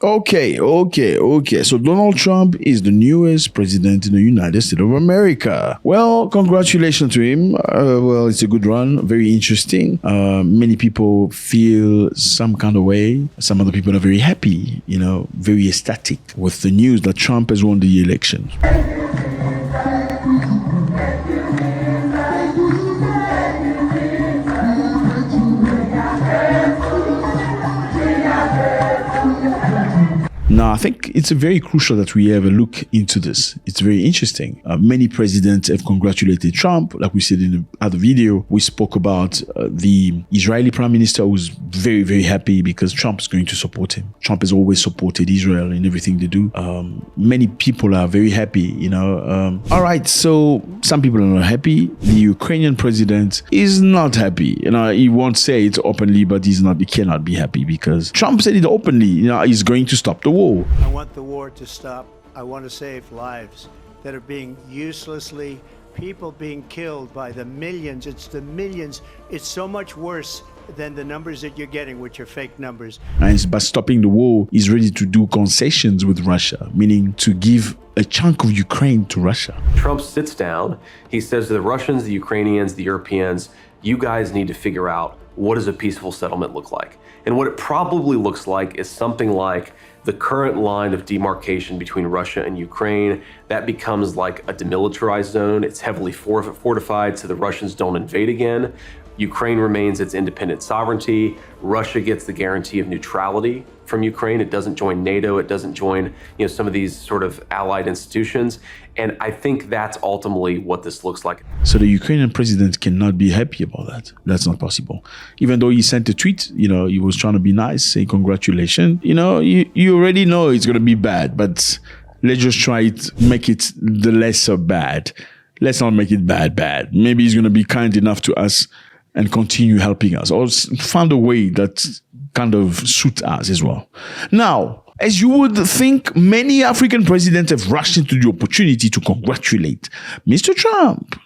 Okay. So Donald Trump is the newest president in the United States of America. Well, congratulations to him. Well, it's a good run. Very interesting. Many people feel some kind of way. Some other people are very happy, very ecstatic with the news that Trump has won the election. Now, I think it's very crucial that we have a look into this. It's very interesting. Many presidents have congratulated Trump. Like we said in the other video, we spoke about the Israeli prime minister who's very, very happy because Trump is going to support him. Trump has always supported Israel in everything they do. Many people are very happy, All right, so some people are not happy. The Ukrainian president is not happy. He won't say it openly, but he cannot be happy because Trump said it openly. He's going to stop the war. I want the war to stop. I want to save lives that are being people being killed by the millions. It's the millions. It's so much worse than the numbers that you're getting, which are fake numbers. And by stopping the war, he's ready to do concessions with Russia, meaning to give a chunk of Ukraine to Russia. Trump sits down. He says to the Russians, the Ukrainians, the Europeans, you guys need to figure out what does a peaceful settlement look like? And what it probably looks like is something like the current line of demarcation between Russia and Ukraine. That becomes like a demilitarized zone. It's heavily fortified so the Russians don't invade again. Ukraine remains its independent sovereignty. Russia gets the guarantee of neutrality from Ukraine. It doesn't join NATO. It doesn't join, some of these sort of allied institutions. And I think that's ultimately what this looks like. So the Ukrainian president cannot be happy about that. That's not possible. Even though he sent a tweet, he was trying to be nice, say congratulations. You already know it's going to be bad, but let's just try it, make it the lesser bad. Let's not make it bad. Maybe he's going to be kind enough to us and continue helping us, or find a way that kind of suit us as well. Now, as you would think, many African presidents have rushed into the opportunity to congratulate Mr. Trump.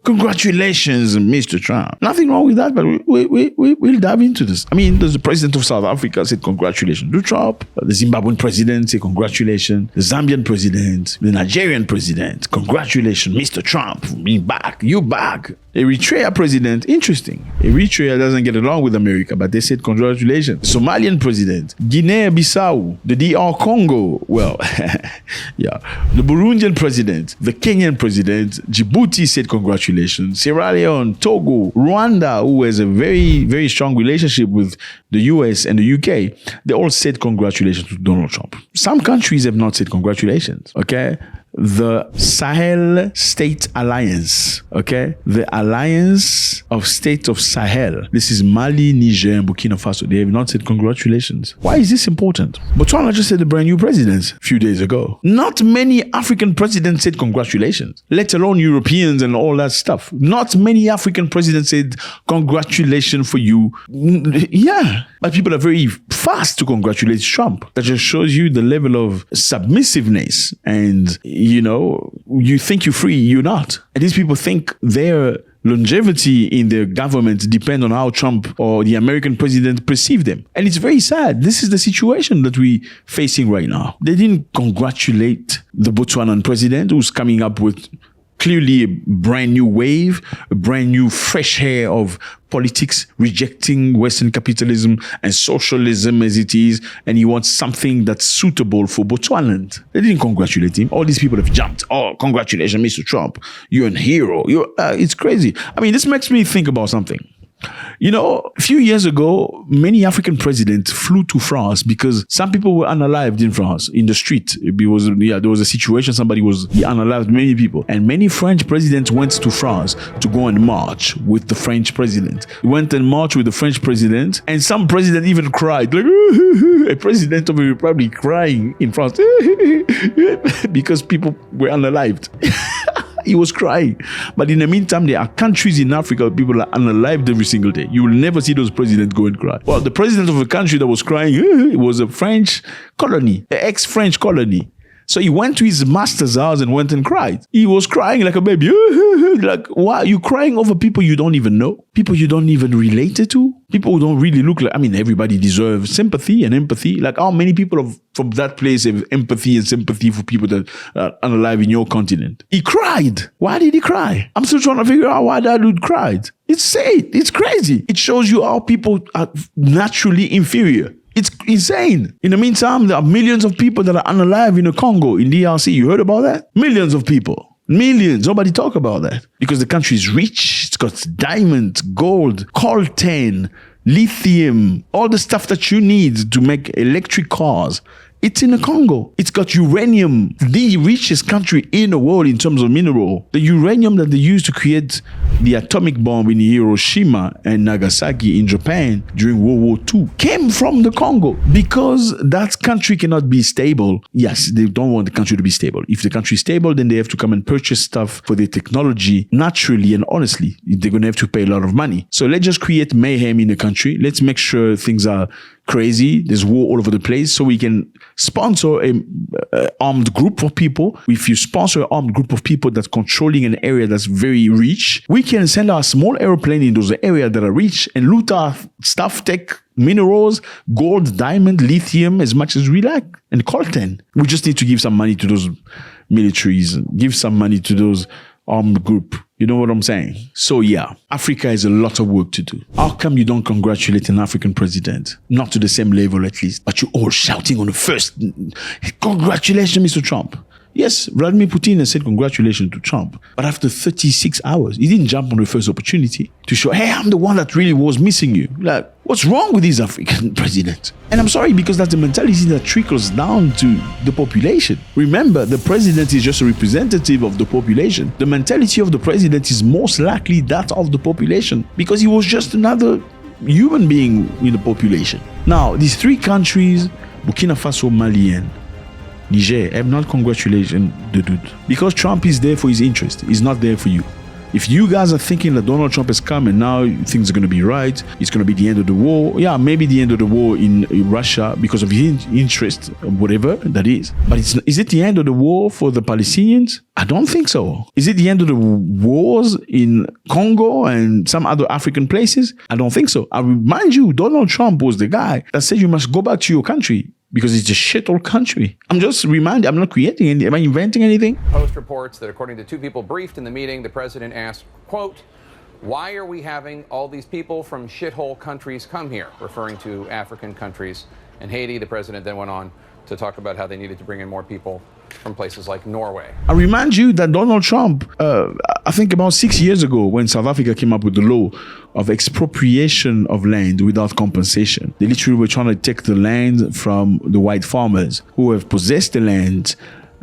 Congratulations, Mr. Trump. Nothing wrong with that, but we'll dive into this. There's the president of South Africa said congratulations to Trump. The Zimbabwean president said congratulations. The Zambian president, the Nigerian president, congratulations, Mr. Trump, being back. You back. Eritrea president, interesting. Eritrea doesn't get along with America, but they said congratulations. Somalian president, Guinea-Bissau, the DR Congo, yeah. The Burundian president, the Kenyan president, Djibouti said congratulations. Sierra Leone, Togo, Rwanda, who has a very, very strong relationship with the US and the UK, they all said congratulations to Donald Trump. Some countries have not said congratulations, okay? The Sahel State Alliance, okay? The Alliance of States of Sahel. This is Mali, Niger, and Burkina Faso. They have not said congratulations. Why is this important? Botswana just had a brand new president a few days ago. Not many African presidents said congratulations, let alone Europeans and all that stuff. Not many African presidents said congratulations for you. Yeah, but people are very fast to congratulate Trump. That just shows you the level of submissiveness and you think you're free, you're not. And these people think their longevity in their government depend on how Trump or the American president perceive them. And it's very sad. This is the situation that we're facing right now. They didn't congratulate the Botswanan president who's coming up with clearly a brand new wave, a brand new fresh air of politics, rejecting Western capitalism and socialism as it is, and he wants something that's suitable for Botswana. They didn't congratulate him. All these people have jumped. Oh, congratulations, Mr. Trump. You're a hero. It's crazy. This makes me think about something. A few years ago, many African presidents flew to France because some people were unalived in France, in the street. There was a situation, somebody was unalived, many people. And many French presidents went to France to go and march with the French president. Went and marched with the French president, and some president even cried, like, a president of a republic crying in France because people were unalived. He was crying. But in the meantime, there are countries in Africa where people are unalived every single day. You will never see those presidents go and cry. Well, the president of a country that was crying, it was a French colony, an ex-French colony. So he went to his master's house and went and cried. He was crying like a baby. Like, why are you crying over people you don't even know? People you don't even relate to? People who don't really look like, I mean, everybody deserves sympathy and empathy. Like, how many people from that place have empathy and sympathy for people that are alive in your continent? He cried. Why did he cry? I'm still trying to figure out why that dude cried. It's sad. It's crazy. It shows you how people are naturally inferior. It's insane. In the meantime, there are millions of people that are unalive in the Congo, in DRC. You heard about that? Millions of people. Millions. Nobody talk about that. Because the country is rich. It's got diamonds, gold, coltan, lithium, all the stuff that you need to make electric cars. It's in the Congo. It's got uranium, the richest country in the world in terms of mineral. The uranium that they used to create the atomic bomb in Hiroshima and Nagasaki in Japan during World War II came from the Congo. Because that country cannot be stable. Yes, they don't want the country to be stable. If the country is stable, then they have to come and purchase stuff for their technology naturally and honestly. They're going to have to pay a lot of money. So let's just create mayhem in the country. Let's make sure things are crazy. There's war all over the place, so we can sponsor a armed group of people. If you sponsor an armed group of people that's controlling an area that's very rich, we can send our small airplane in those areas that are rich and loot our stuff, take minerals, gold, diamond, lithium, as much as we like, and coltan. We just need to give some money to those militaries, give some money to those armed group. You know what I'm saying? So yeah, Africa has a lot of work to do. How come you don't congratulate an African president? Not to the same level at least, but you're all shouting on the first. Congratulations, Mr. Trump. Yes, Vladimir Putin has said congratulations to Trump. But after 36 hours, he didn't jump on the first opportunity to show, hey, I'm the one that really was missing you. Like, what's wrong with these African presidents? And I'm sorry, because that's the mentality that trickles down to the population. Remember, the president is just a representative of the population. The mentality of the president is most likely that of the population, because he was just another human being in the population. Now, these three countries, Burkina Faso, Mali, and Niger, have not congratulated the dude. Because Trump is there for his interest. He's not there for you. If you guys are thinking that Donald Trump has come and now things are going to be right, it's going to be the end of the war. Yeah, maybe the end of the war in Russia because of his interest, whatever that is. But is it the end of the war for the Palestinians? I don't think so. Is it the end of the wars in Congo and some other African places? I don't think so. I remind you, Donald Trump was the guy that said you must go back to your country, because it's a shithole country. I'm just reminding, I'm not creating anything. Am I inventing anything? Post reports that according to two people briefed in the meeting, the president asked, quote, why are we having all these people from shithole countries come here? Referring to African countries and Haiti. The president then went on to talk about how they needed to bring in more people from places like Norway. I remind you that Donald Trump, I think about 6 years ago, when South Africa came up with the law of expropriation of land without compensation, they literally were trying to take the land from the white farmers who have possessed the land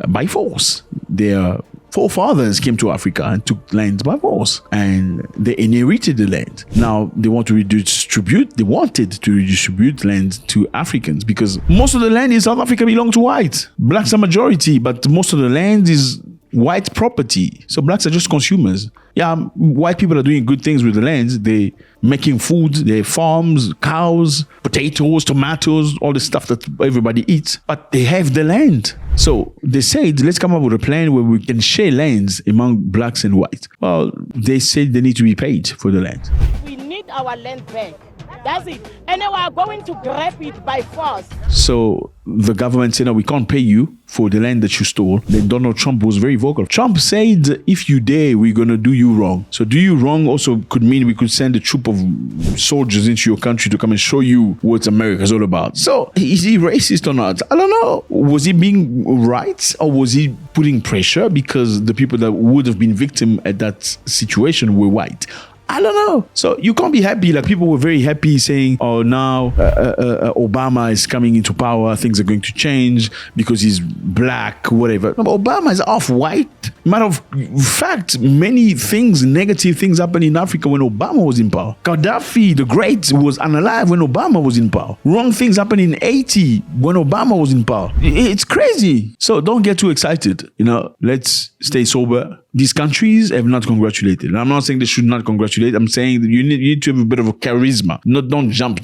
by force. Their forefathers came to Africa and took land by force, and they inherited the land. Now they want to redistribute. They wanted to redistribute land to Africans because most of the land in South Africa belongs to whites. Blacks are majority, but most of the land is white property. So blacks are just consumers. Yeah, white people are doing good things with the lands. They making food, they have farms, cows, potatoes, tomatoes, all the stuff that everybody eats. But they have the land. So they said, let's come up with a plan where we can share lands among blacks and whites. Well, they said they need to be paid for the land. We need our land back. That's it. And they are going to grab it by force. So the government said, no, we can't pay you for the land that you stole. Then Donald Trump was very vocal. Trump said, if you dare, we're going to do you wrong. So do you wrong also could mean we could send a troop of soldiers into your country to come and show you what America's all about. So is he racist or not? I don't know. Was he being right, or was he putting pressure because the people that would have been victim at that situation were white? I don't know. So you can't be happy. Like, people were very happy saying, oh, now Obama is coming into power. Things are going to change because he's black, whatever. No, but Obama is half white. Matter of fact, many things, negative things happened in Africa when Obama was in power. Gaddafi, the Great, was unalive when Obama was in power. Wrong things happened in Haiti when Obama was in power. It's crazy. So don't get too excited. You know, let's stay sober. These countries have not congratulated. And I'm not saying they should not congratulate. I'm saying that you need to have a bit of a charisma. Don't jump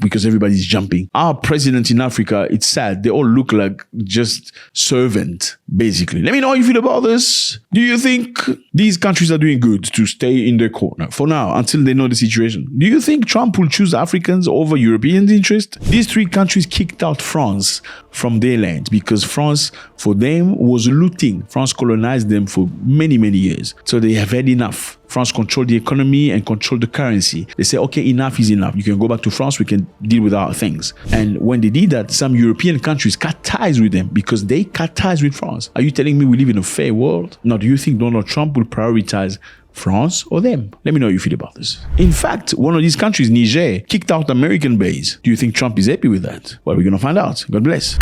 because everybody's jumping. Our president in Africa, it's sad. They all look like just servant, basically. Let me know how you feel about this. Do you think these countries are doing good to stay in their corner for now until they know the situation? Do you think Trump will choose Africans over European interest? These three countries kicked out France from their land because France, for them, was looting. France colonized them for many, many years. So they have had enough. France controlled the economy and controlled the currency. They say, okay, enough is enough. You can go back to France. We can deal with our things. And when they did that, some European countries cut ties with them because they cut ties with France. Are you telling me we live in a fair world? Now, do you think Donald Trump will prioritize France or them? Let me know how you feel about this. In fact, one of these countries, Niger, kicked out American base. Do you think Trump is happy with that? Well, we're going to find out. God bless.